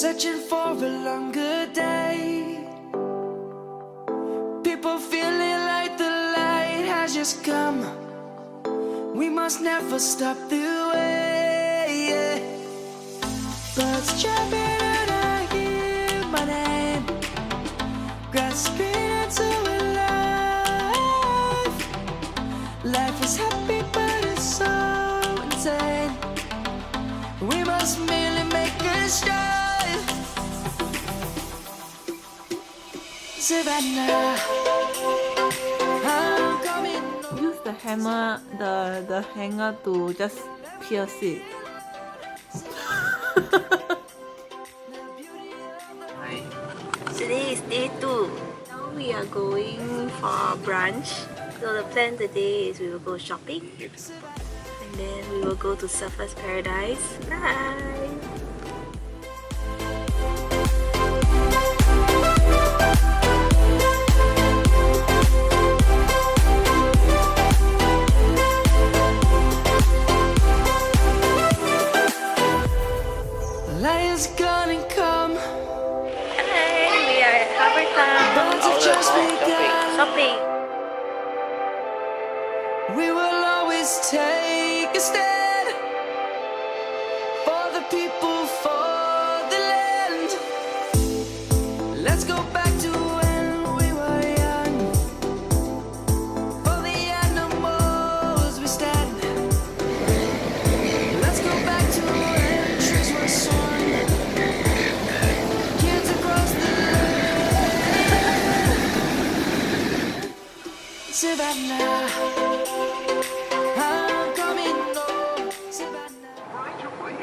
searching for a longer day. People feeling like the light has just come. We must never stop the way, yeah. Birds chirping and I hear my name, grasping into a life. Life is happy but it's so insane. We must merely make a strive. Savannah, I'm coming. Use the hammer, the hanger to just pierce it. Today is day 2. Now we are going for brunch. So the plan today is we will go shopping and then we will go to Surfers Paradise. Bye! Lion's gonna come. Hi! We are at Harbour shopping. We will always take a stand for the people, for the land. Let's go back to when we were young. For the animals we stand. Let's go back to when trees were swung. Kids across the land. Savannah.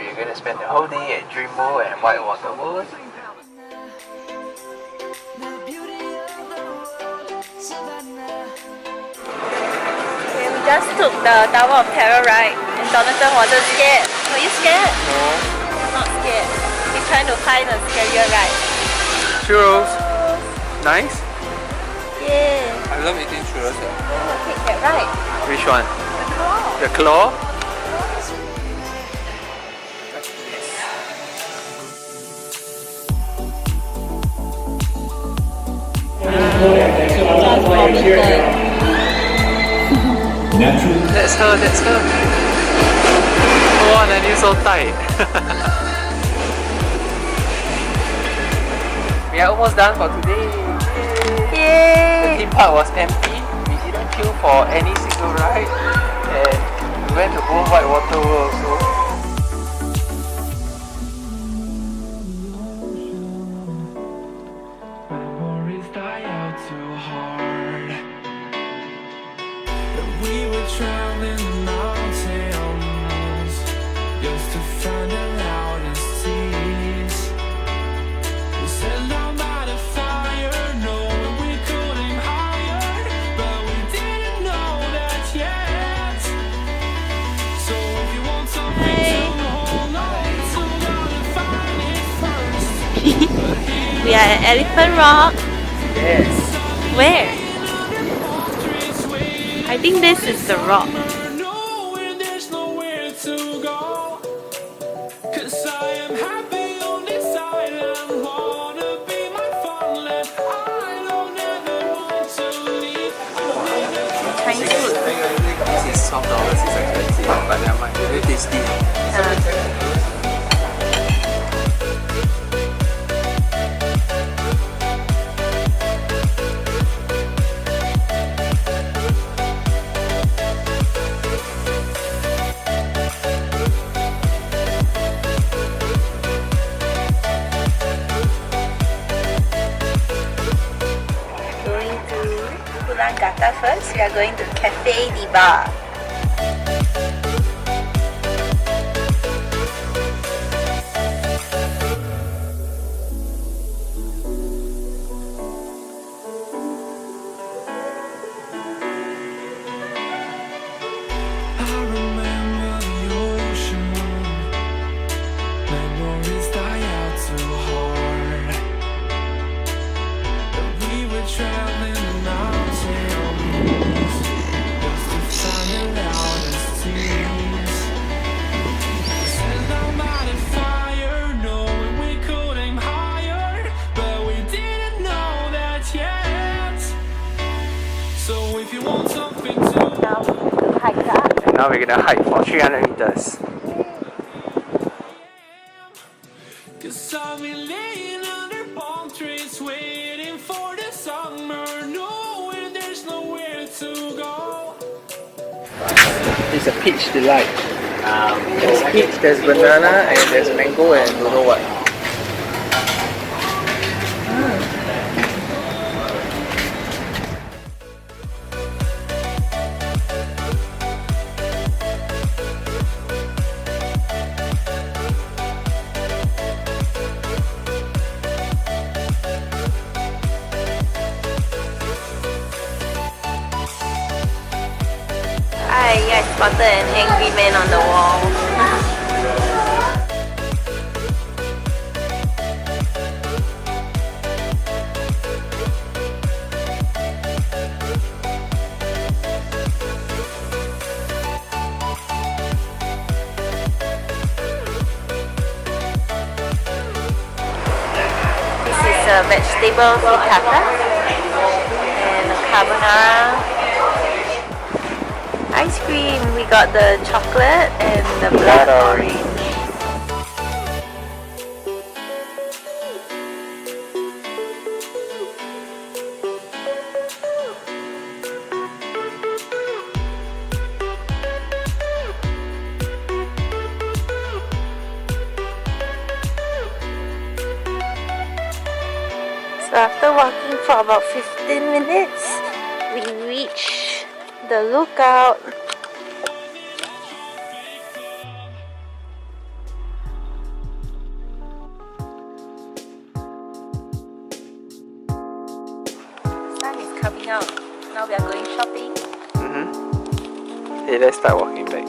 You're gonna spend the whole day at Dreamworld and Whitewater World. Okay, we just took the Tower of Terror ride and Jonathan wasn't scared. Were you scared? No. Not scared. He's trying to find a scarier ride. Churros. Nice. Yeah. I love eating churros. Oh, take that ride. Which one? Oh. The claw? That's her, that's her. Oh, and you're so tight. We are almost done for today. Yay! The theme park was empty. We didn't queue for any single ride. And we went to both Whitewater World also. We were traveling the mountains just to find the loudest seas. We set down by the fire, knowing we could aim higher, but we didn't know that yet. So if you want something to hold on to, gotta find it first. We are at Elephant Rock. Yes. Where? I think this is the rock. Knowing there's nowhere to go, 'cause I am happy on this island. Wanna be my farmland. I don't ever want to leave. Chinese food. This is $12, it's expensive, but never mind, very tasty. Going to Coolangatta first. We are going to Cafe Di Bar. I remember the ocean. Memories die out too hard. We were traveling the mountains just to find Now we hike up. And now we're gonna hike for 300 meters. Cause I've been laying under palm trees waiting for the summer, knowing there's nowhere to go. It's a peach delight. There's peach, there's banana, and there's mango, and don't know what. I spotted an angry man on the wall. This is a vegetable frittata and a carbonara. Ice cream, we got the chocolate and the blood orange. So after walking for about 15 minutes, we reached the lookout. Sun is coming out. Now we are going shopping. Hey, let's start walking back.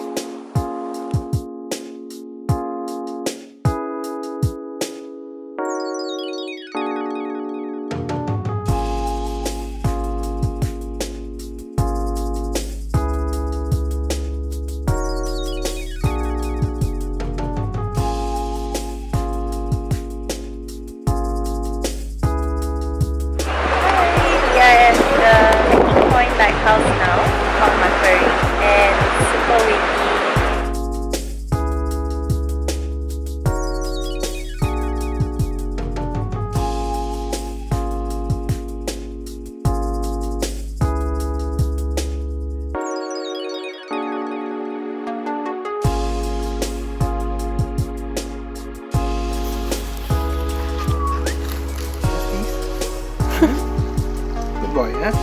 Lighthouse now called Macquarie, and it's super windy. Good boy, huh?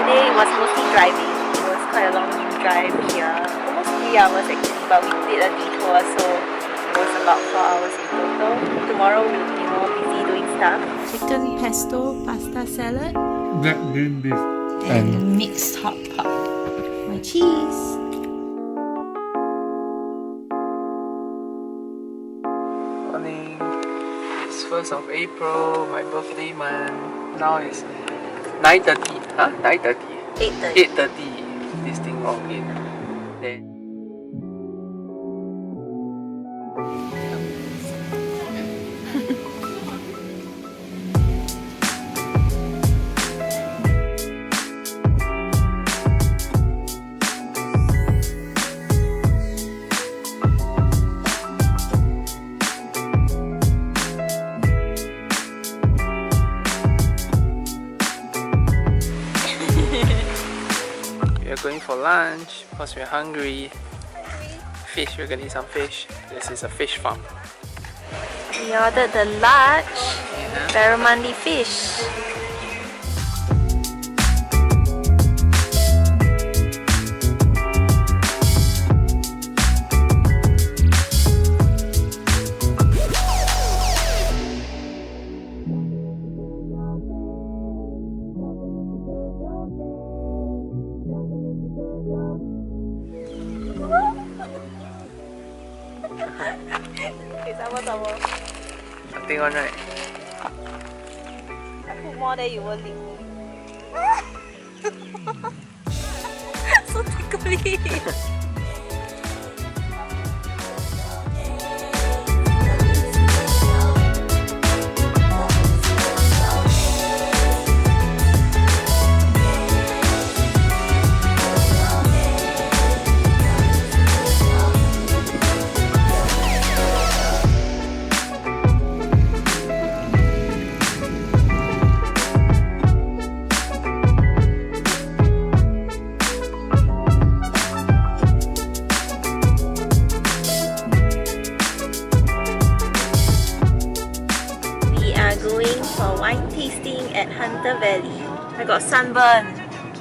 Today was mostly driving. It was quite a long drive here, almost 3 hours actually, but we did a detour, so it was about 4 hours in total. Tomorrow we'll be more busy doing stuff. Chicken pesto pasta salad Black bean beef. and mixed hot pot. My cheese. Morning. It's 1st of April, my birthday month. Now it's 9:30. Huh? 9:30. 8:30. 8:30. This thing all in. Then going for lunch because we're hungry. Fish, we're gonna eat some fish. This is a fish farm. We ordered the large barramundi fish. Nothing on, right? I put more than you will lick me. So tickly. At Hunter Valley. I got sunburn.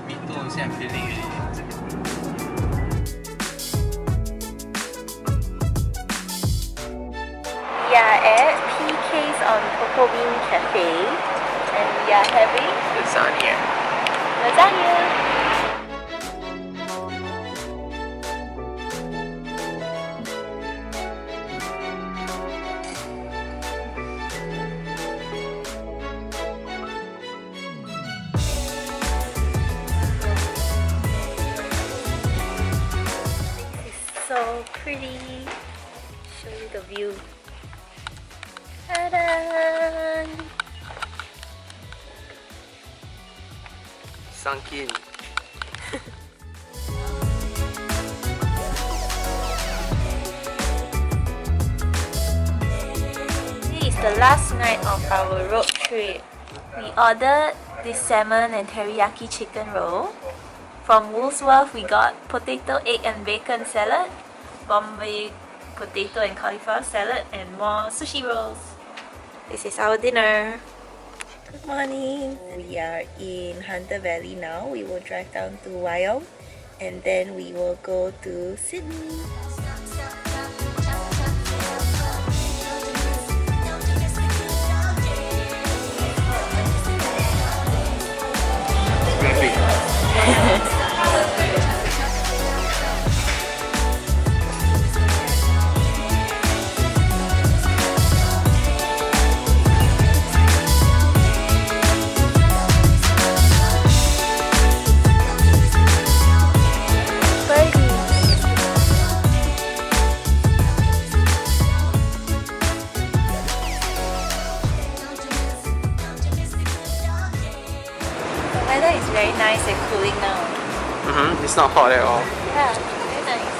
Me too, I'm feeling it. We are at PK's on Cocoa Bean Cafe and we are having Lasagna. lasagna. So pretty. Show you the view. Ta-da! Sunk in. This is the last night of our road trip. We ordered this salmon and teriyaki chicken roll. From Woolworths, we got potato, egg and bacon salad, Bombay potato and cauliflower salad, and more sushi rolls. This is our dinner. Good morning. We are in Hunter Valley now. We will drive down to Wyong and then we will go to Sydney. Weather is very nice and cooling now. It's not hot at all. Yeah, very nice.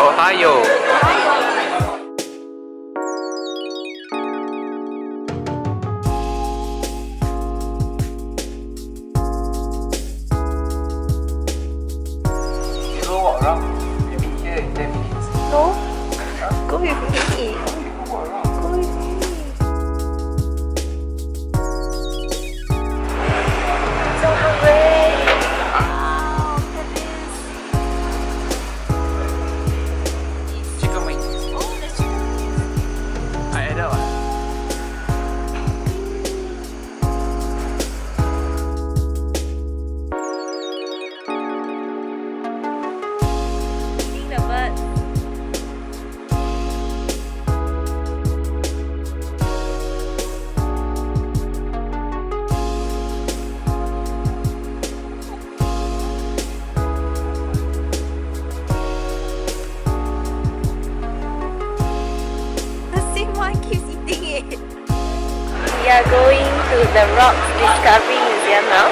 Ohio. No? Go with me. Go with me. So hungry. Wow, look at this. Chicken wings. Oh, that's chicken wings. I ate that one. Eating the bird. We are going to the Rock Discovery Museum now.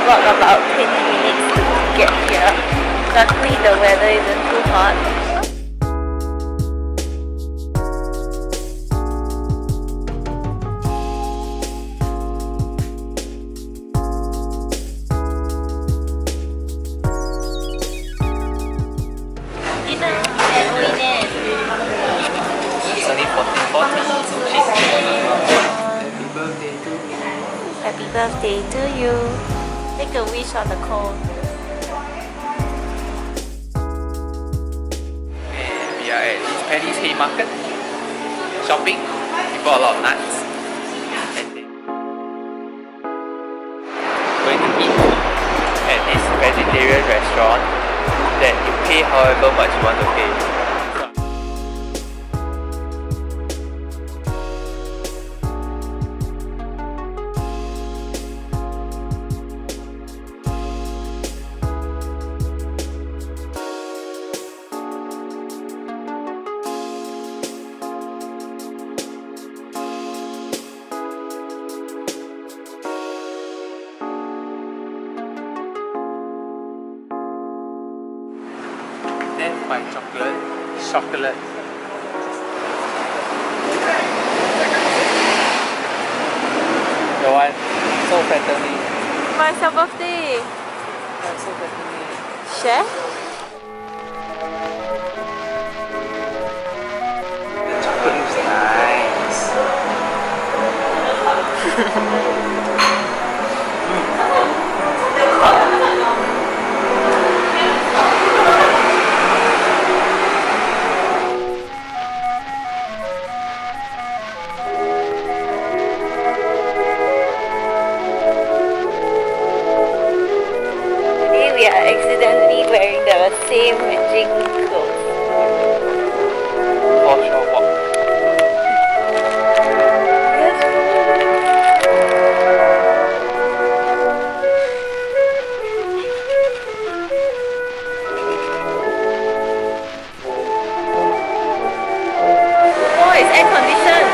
walk about 20 minutes to get here. Luckily the weather isn't too hot. Dinner and winner. It's only 14.40, so she's happy birthday to me. Happy birthday to you. Make a wish on the cone. We are at this Paddy's Haymarket shopping. We bought a lot of nuts. And then going to eat at this vegetarian restaurant that you pay however much you want to pay. Then my chocolate. The one so fattening. But it's your birthday. So fattening. Share? The chocolate is nice. Today we are accidentally wearing the same matching clothes. Offshore walk. Oh, it's air conditioned.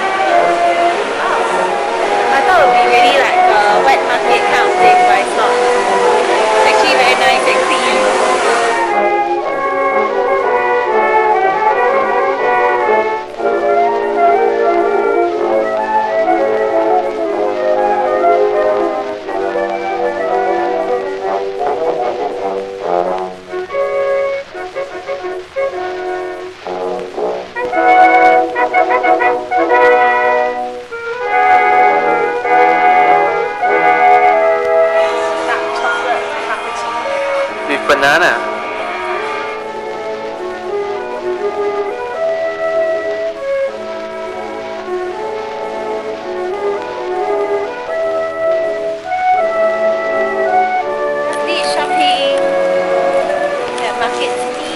I thought it would be really like a wet market kind of thing, but it's not. It's actually very nice and clean. With banana. Street shopping at Market City.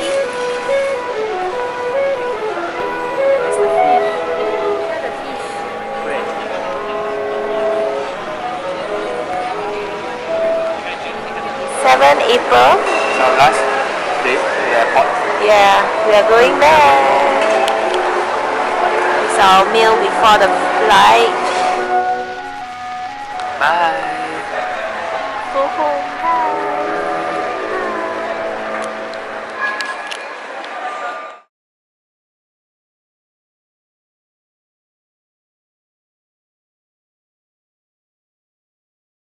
Where's the fish? Where the fish? Where? 7 April. It's our last day at the airport. Yeah, we are going there. It's our meal before the flight. Bye.